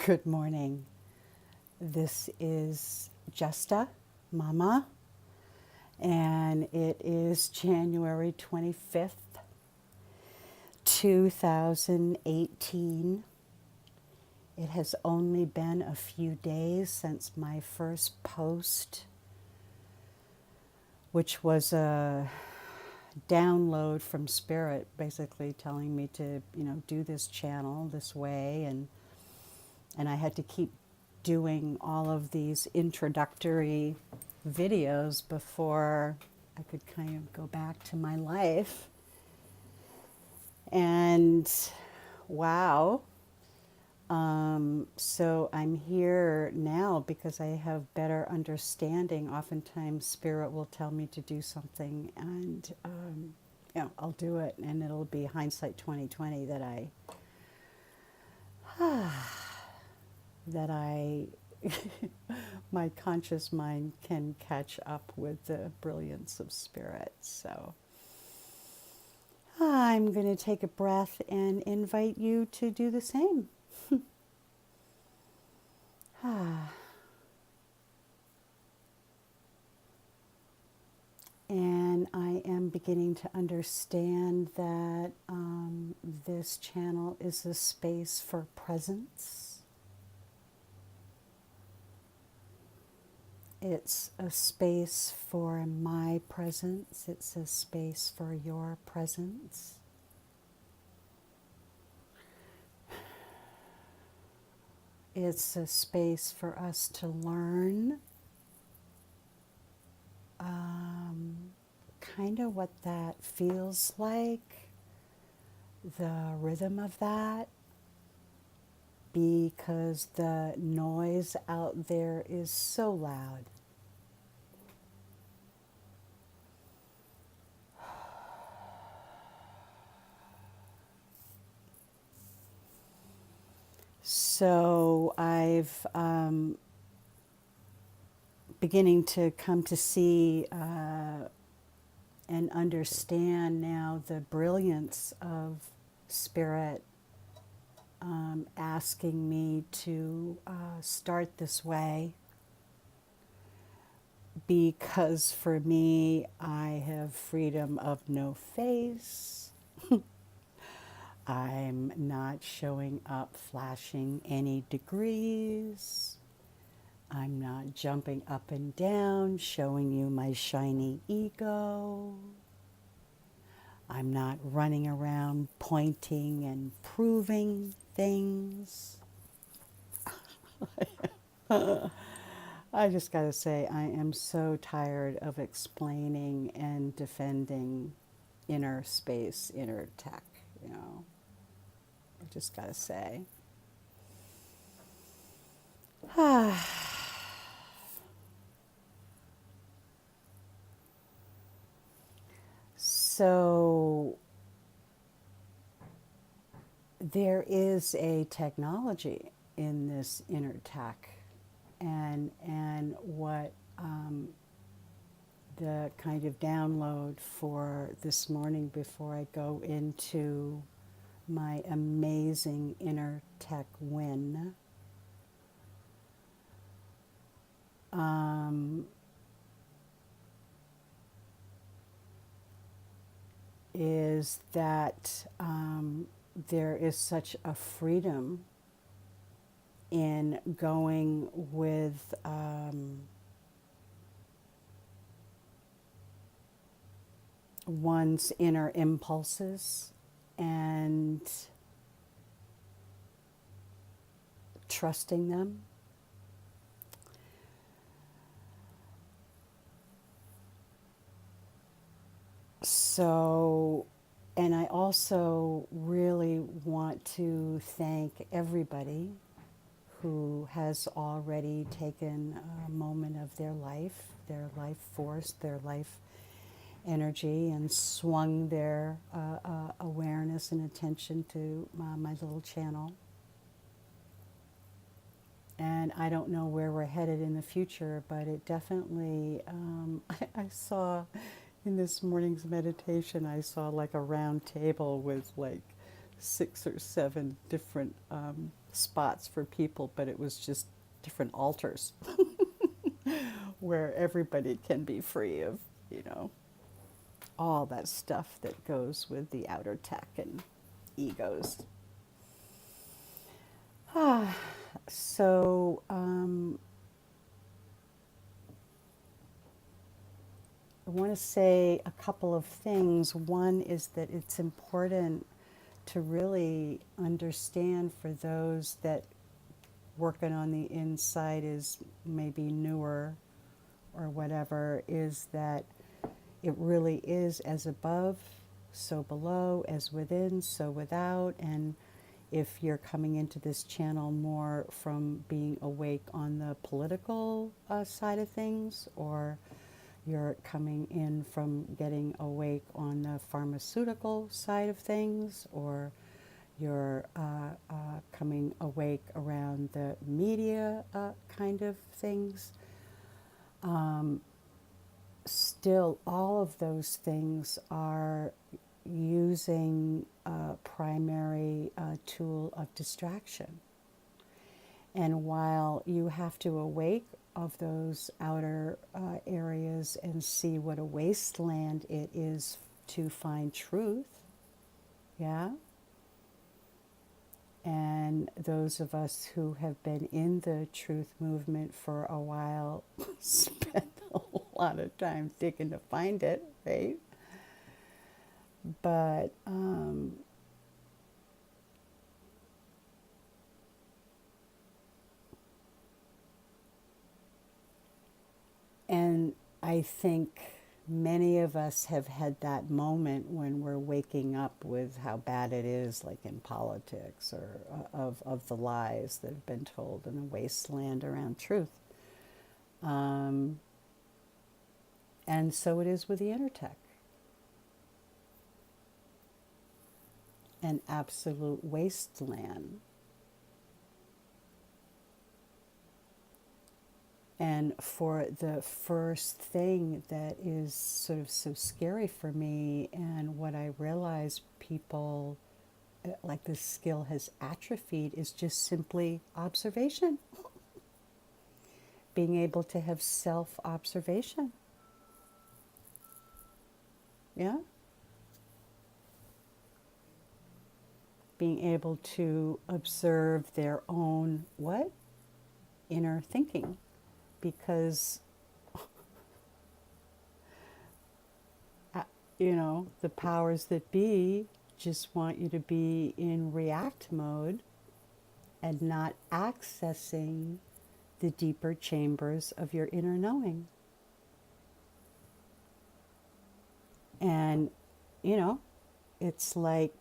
Good morning. This is Justa, Mama, and it is January 25th, 2018. It has only been a few days since my first post, which was a download from Spirit, basically telling me to, do this channel this way, and I had to keep doing all of these introductory videos before I could kind of go back to my life. And wow. So I'm here now because I have better understanding. Oftentimes, Spirit will tell me to do something, and I'll do it, and it'll be hindsight 2020 that I my conscious mind can catch up with the brilliance of Spirit. So I'm going to take a breath and invite you to do the same. And I am beginning to understand that this channel is a space for presence. It's a space for my presence. It's a space for your presence. It's a space for us to learn kind of what that feels like, the rhythm of that, because the noise out there is so loud. So I've beginning to come to see and understand now the brilliance of Spirit asking me to start this way, because for me, I have freedom of no face. I'm not showing up flashing any degrees. I'm not jumping up and down showing you my shiny ego. I'm not running around pointing and proving things. I just got to say, I am so tired of explaining and defending inner space, inner tech, I just got to say. So there is a technology in this inner tech, and what the kind of download for this morning before I go into my amazing inner tech win. Is that there is such a freedom in going with one's inner impulses and trusting them. So, and I also really want to thank everybody who has already taken a moment of their life force, their life energy, and swung their awareness and attention to my little channel. And I don't know where we're headed in the future, but it definitely, I saw in this morning's meditation, I saw like a round table with like 6 or 7 different spots for people, but it was just different altars where everybody can be free of, you know, all that stuff that goes with the outer tech and egos. So I want to say a couple of things. One is that it's important to really understand, for those that working on the inside is maybe newer or whatever, is that it really is as above, so below, as within, so without. And if you're coming into this channel more from being awake on the political side of things, or you're coming in from getting awake on the pharmaceutical side of things, or you're coming awake around the media kind of things, still all of those things are using a primary tool of distraction. And while you have to awake of those outer areas and see what a wasteland it is to find truth, yeah? And those of us who have been in the truth movement for a while spend a lot of time digging to find it, right? But and I think many of us have had that moment when we're waking up with how bad it is, like in politics, or of the lies that have been told in a wasteland around truth. And so it is with the inner tech. An absolute wasteland. And for the first thing that is sort of so scary for me, and what I realize people, like this skill has atrophied, is just simply observation. Being able to have self-observation. Yeah? Being able to observe their own, what? Inner thinking. Because, you know, the powers that be just want you to be in react mode and not accessing the deeper chambers of your inner knowing. And, you know, it's like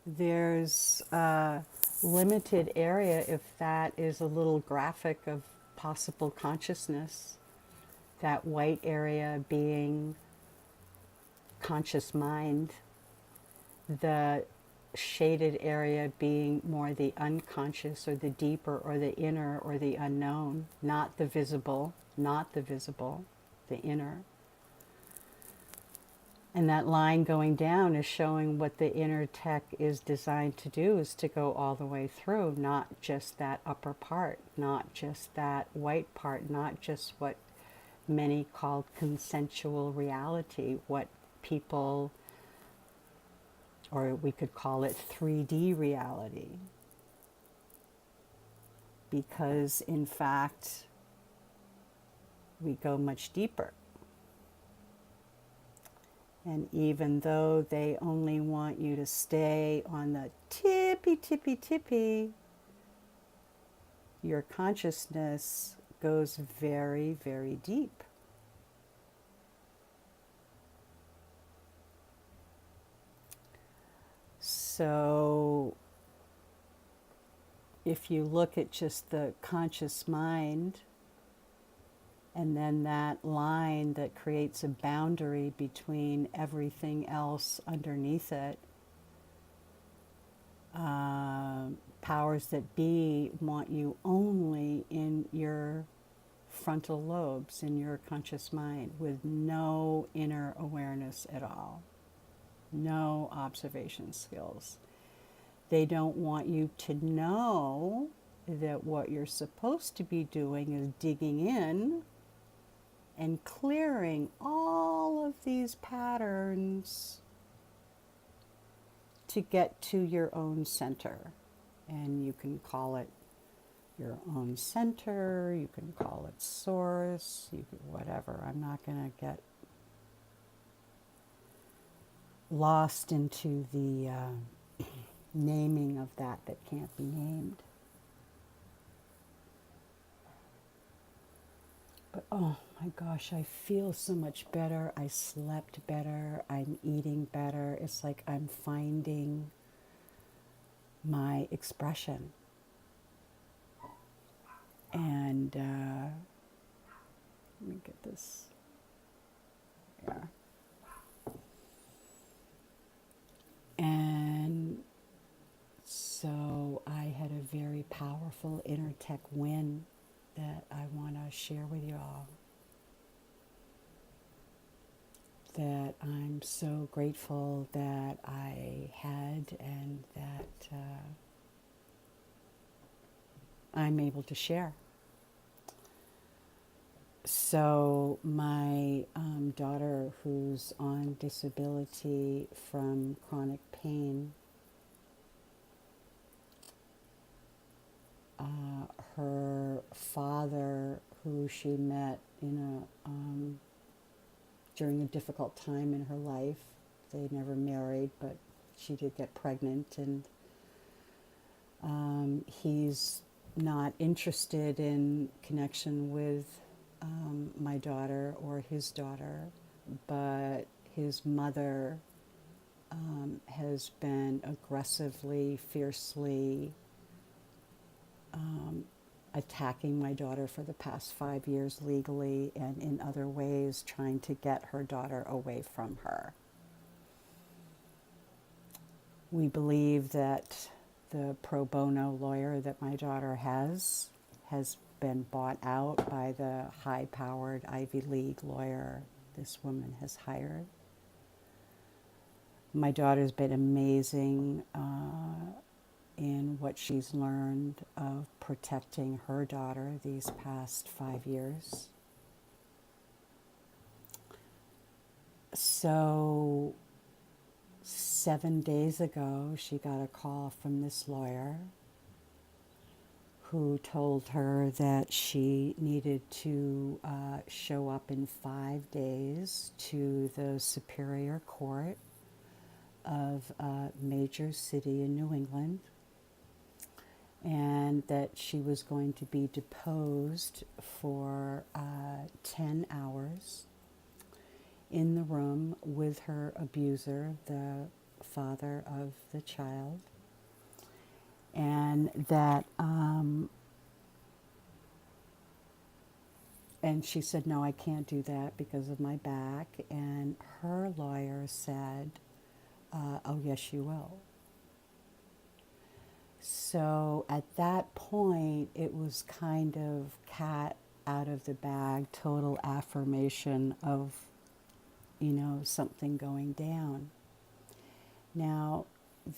there's a limited area, if that is a little graphic of possible consciousness, that white area being conscious mind, the shaded area being more the unconscious or the deeper or the inner or the unknown, not the visible, the inner. And that line going down is showing what the inner tech is designed to do, is to go all the way through, not just that upper part, not just that white part, not just what many call consensual reality, what people, or we could call it 3D reality. Because in fact, we go much deeper. And even though they only want you to stay on the tippy, your consciousness goes very, very deep. So if you look at just the conscious mind, and then that line that creates a boundary between everything else underneath it, powers that be want you only in your frontal lobes, in your conscious mind, with no inner awareness at all, no observation skills. They don't want you to know that what you're supposed to be doing is digging in and clearing all of these patterns to get to your own center. And you can call it your own center, you can call it source, you can, whatever. I'm not going to get lost into the naming of that can't be named. But oh my gosh, I feel so much better. I slept better. I'm eating better. It's like I'm finding my expression. And let me get this. Yeah. And so I had a very powerful inner tech win that I want to share with you all. That I'm so grateful that I had and that I'm able to share. So my daughter, who's on disability from chronic pain, her father, who she met in during a difficult time in her life, they never married, but she did get pregnant, and he's not interested in connection with my daughter or his daughter, but his mother has been aggressively, fiercely attacking my daughter for the past 5 years legally and in other ways, trying to get her daughter away from her. We believe that the pro bono lawyer that my daughter has been bought out by the high-powered Ivy League lawyer this woman has hired. My daughter's been amazing in what she's learned of protecting her daughter these past 5 years. So 7 days ago, she got a call from this lawyer who told her that she needed to show up in 5 days to the Superior Court of a major city in New England, and that she was going to be deposed for 10 hours in the room with her abuser, the father of the child, and that and she said, no, I can't do that because of my back. And her lawyer said, oh, yes, you will. So at that point, it was kind of cat out of the bag, total affirmation of, something going down. Now,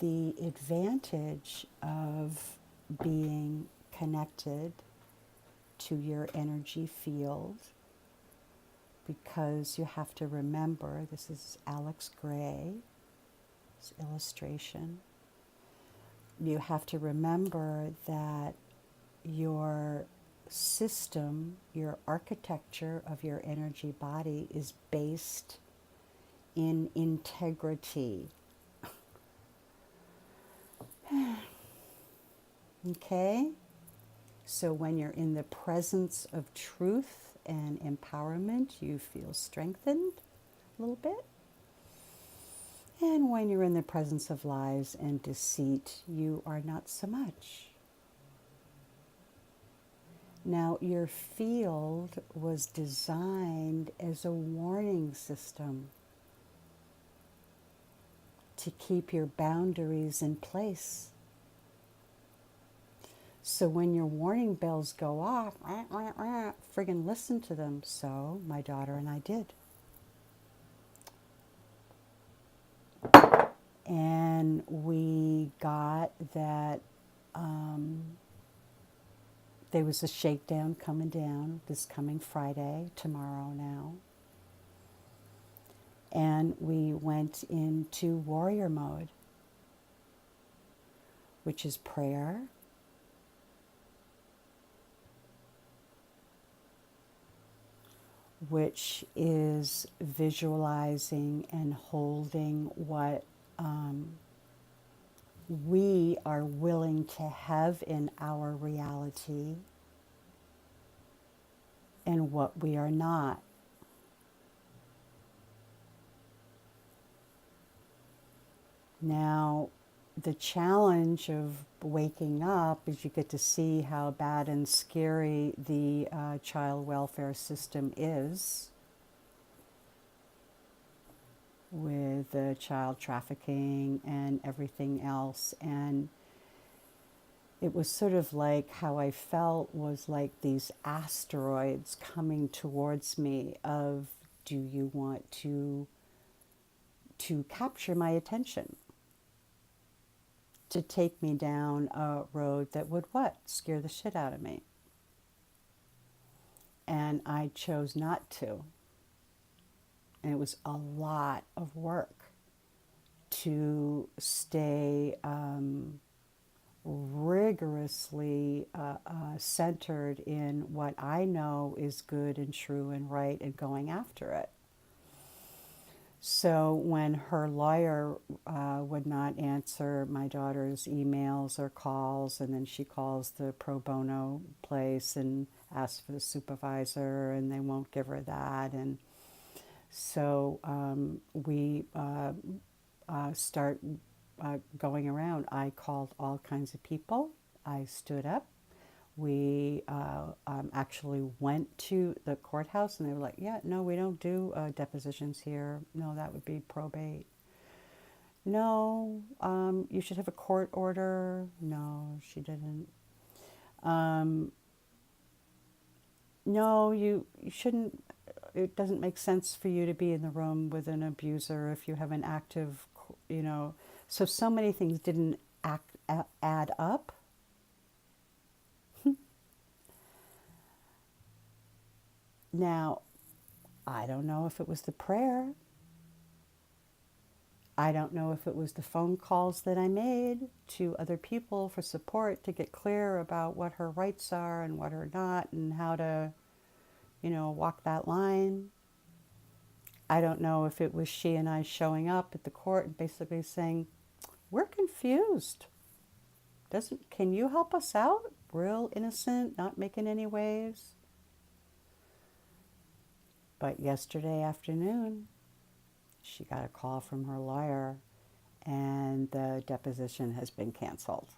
the advantage of being connected to your energy field, because you have to remember, this is Alex Gray's illustration, you have to remember that your system, your architecture of your energy body is based in integrity. Okay? So when you're in the presence of truth and empowerment, you feel strengthened a little bit. And when you're in the presence of lies and deceit, you are not so much. Now, your field was designed as a warning system to keep your boundaries in place. So when your warning bells go off, friggin' listen to them. So my daughter and I did. And we got that there was a shakedown coming down this coming Friday, tomorrow now. And we went into warrior mode, which is prayer, which is visualizing and holding what we are willing to have in our reality and what we are not. Now, the challenge of waking up is you get to see how bad and scary the child welfare system is, with the child trafficking and everything else. And it was sort of like how I felt was like these asteroids coming towards me of, do you want to capture my attention? To take me down a road that would what? Scare the shit out of me. And I chose not to. And it was a lot of work to stay rigorously centered in what I know is good and true and right and going after it. So when her lawyer would not answer my daughter's emails or calls, and then she calls the pro bono place and asks for the supervisor, and they won't give her that. And so we start going around. I called all kinds of people. I stood up. We actually went to the courthouse, and they were like, yeah, no, we don't do depositions here. No, that would be probate. No, you should have a court order. No, she didn't. No, you shouldn't. It doesn't make sense for you to be in the room with an abuser if you have an active, So many things didn't add up. Now, I don't know if it was the prayer. I don't know if it was the phone calls that I made to other people for support to get clear about what her rights are and what are not, and how to, walk that line. I don't know if it was she and I showing up at the court and basically saying, we're confused. Can you help us out? Real innocent, not making any waves. But yesterday afternoon, she got a call from her lawyer, and the deposition has been canceled.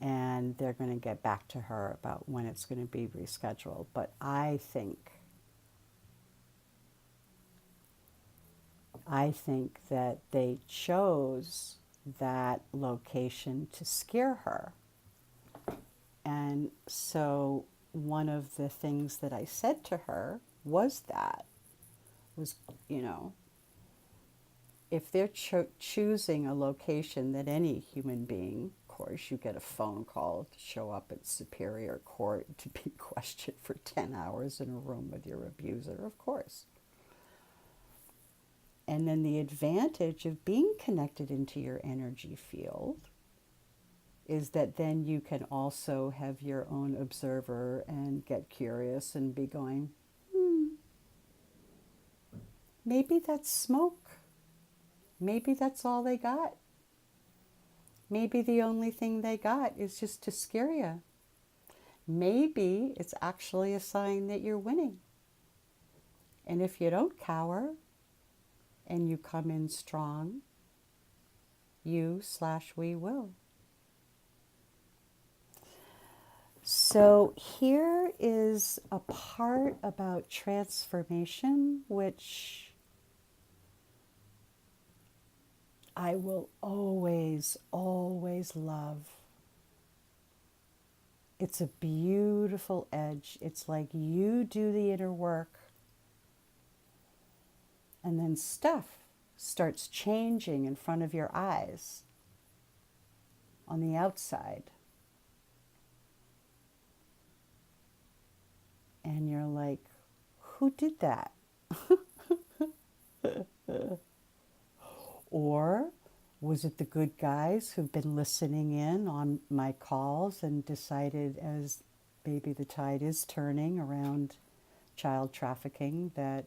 And they're going to get back to her about when it's going to be rescheduled. But I think that they chose that location to scare her. And so one of the things that I said to her was, if they're choosing a location that any human being, of course, you get a phone call to show up at Superior Court to be questioned for 10 hours in a room with your abuser, of course. And then the advantage of being connected into your energy field is that then you can also have your own observer and get curious and be going, maybe that's smoke. Maybe that's all they got. Maybe the only thing they got is just to scare you. Maybe it's actually a sign that you're winning. And if you don't cower and you come in strong, we will. So here is a part about transformation, which I will always, always love. It's a beautiful edge. It's like you do the inner work, and then stuff starts changing in front of your eyes. on the outside. And you're like, who did that? Or was it the good guys who've been listening in on my calls and decided, as maybe the tide is turning around child trafficking, that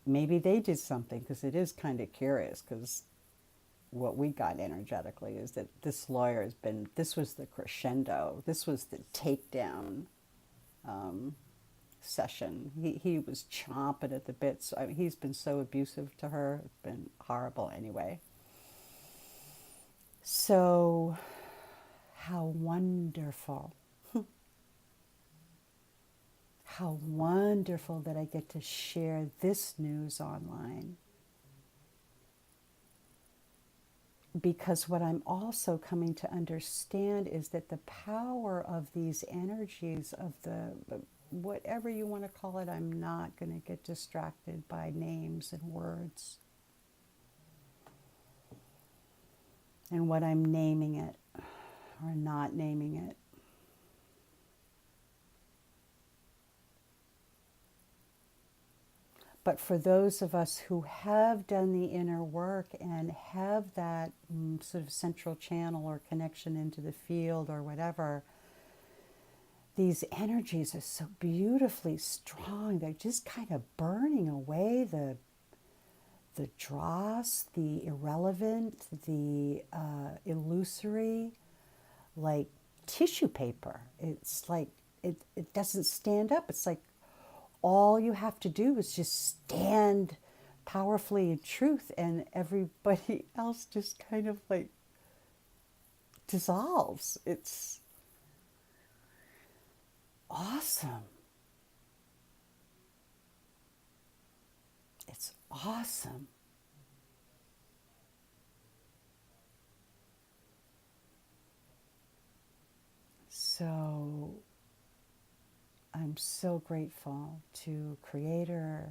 maybe they did something? Because it is kind of curious, because what we got energetically is that this lawyer has been, this was the crescendo, this was the takedown session. He was chomping at the bits. I mean, he's been so abusive to her. It's been horrible anyway. So, how wonderful. How wonderful that I get to share this news online. Because what I'm also coming to understand is that the power of these energies, of the whatever you want to call it, I'm not going to get distracted by names and words and what I'm naming it or not naming it. But for those of us who have done the inner work and have that sort of central channel or connection into the field or whatever, these energies are so beautifully strong. They're just kind of burning away the dross, the irrelevant, the illusory, like tissue paper. It's like it doesn't stand up. It's like all you have to do is just stand powerfully in truth, and everybody else just kind of like dissolves. It's awesome. It's awesome. So I'm so grateful to Creator,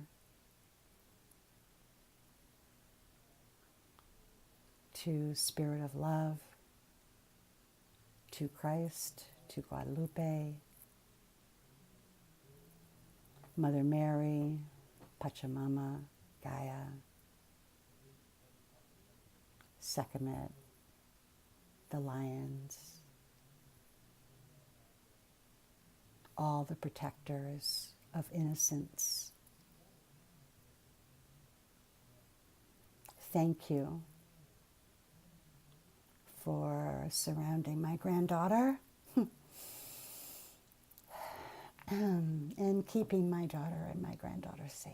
to Spirit of Love, to Christ, to Guadalupe, Mother Mary, Pachamama, Gaia, Sekhmet, the lions, all the protectors of innocence. Thank you for surrounding my granddaughter and keeping my daughter and my granddaughter safe.